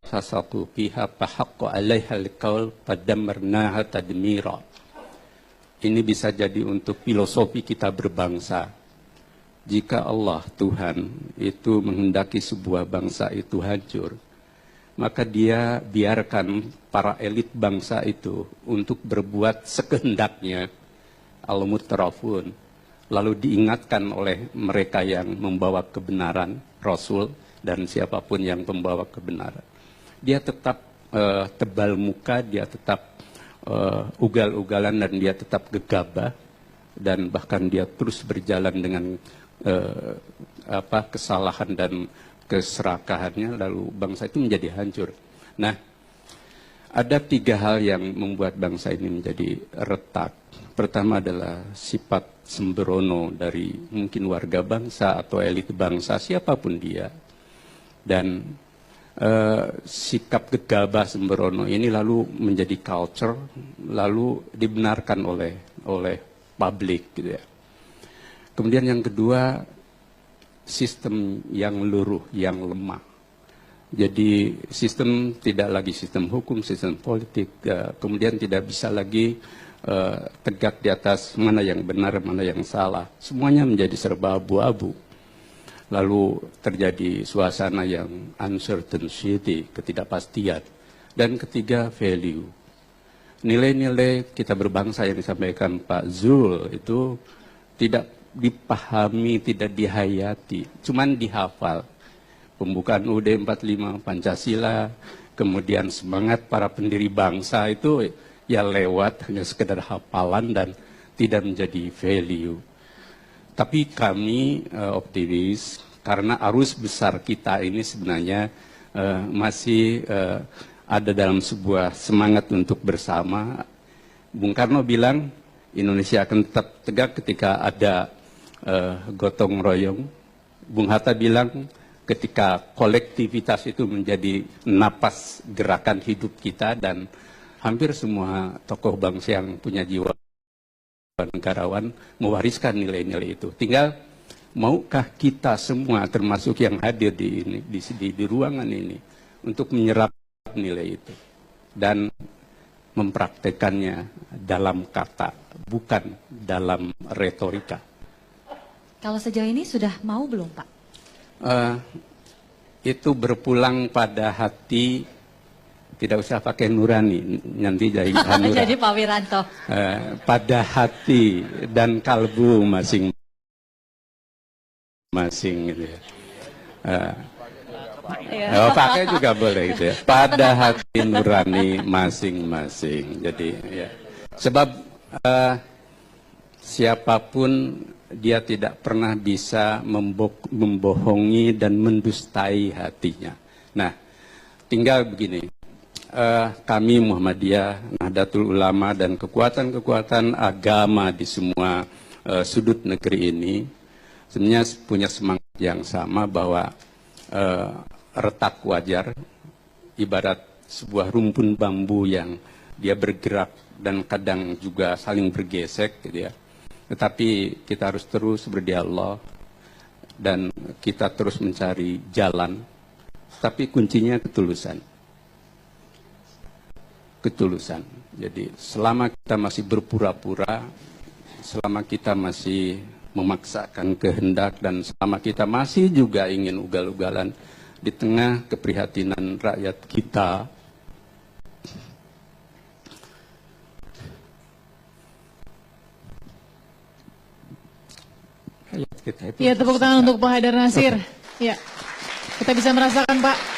fasaqu fiha fahaqqa 'alaiha al-qaul fadammarnaha tadmira. Ini bisa jadi untuk filosofi kita berbangsa. Jika Allah Tuhan itu menghendaki sebuah bangsa itu hancur, maka dia biarkan para elit bangsa itu untuk berbuat sekehendaknya, al-mutrafun, lalu diingatkan oleh mereka yang membawa kebenaran, Rasul dan siapapun yang membawa kebenaran. Dia tetap tebal muka, dia tetap ugal-ugalan, dan dia tetap gegabah, dan bahkan dia terus berjalan dengan kesalahan dan keserakahannya, lalu bangsa itu menjadi hancur. Nah, ada 3 hal yang membuat bangsa ini menjadi retak. Pertama adalah sifat sembrono dari mungkin warga bangsa atau elit bangsa, siapapun dia. Dan sikap gegabah sembrono ini lalu menjadi culture, lalu dibenarkan oleh publik gitu ya. Kemudian yang kedua, sistem yang luruh, yang lemah. Jadi sistem tidak lagi sistem hukum, sistem politik, kemudian tidak bisa lagi tegak di atas mana yang benar, mana yang salah. Semuanya menjadi serba abu-abu. Lalu terjadi suasana yang uncertainty, ketidakpastian. Dan ketiga, value. Nilai-nilai kita berbangsa yang disampaikan Pak Zul itu tidak dipahami, tidak dihayati, cuman dihafal. Pembukaan UUD 45, Pancasila, kemudian semangat para pendiri bangsa itu ya lewat hanya sekedar hafalan dan tidak menjadi value. Tapi kami optimis karena arus besar kita ini sebenarnya masih ada dalam sebuah semangat untuk bersama. Bung Karno bilang Indonesia akan tetap tegak ketika ada gotong royong. Bung Hatta bilang ketika kolektivitas itu menjadi napas gerakan hidup kita, dan hampir semua tokoh bangsa yang punya jiwa negarawan mewariskan nilai-nilai itu. Tinggal maukah kita semua termasuk yang hadir di ruangan ini untuk menyerap nilai itu dan mempraktekannya dalam kata, bukan dalam retorika. Kalau sejauh ini sudah mau belum, Pak? Itu berpulang pada hati, tidak usah pakai nurani, nanti jadi hanura. Jadi Pak Wiranto. Pada hati dan kalbu masing-masing gitu ya. Pakai juga boleh gitu ya. Pada hati nurani masing-masing. Jadi ya. Sebab siapapun dia tidak pernah bisa membohongi dan mendustai hatinya. Nah, tinggal begini. Kami Muhammadiyah, Nahdlatul Ulama, dan kekuatan-kekuatan agama di semua sudut negeri ini sebenarnya punya semangat yang sama bahwa retak wajar, ibarat sebuah rumpun bambu yang dia bergerak dan kadang juga saling bergesek gitu ya. Tetapi kita harus terus berdialog dan kita terus mencari jalan, tapi kuncinya ketulusan. Ketulusan. Jadi selama kita masih berpura-pura, selama kita masih memaksakan kehendak, dan selama kita masih juga ingin ugal-ugalan di tengah keprihatinan rakyat kita, ya, tepuk tangan untuk Pak Haidar Nasir. Ya, kita bisa merasakan, Pak.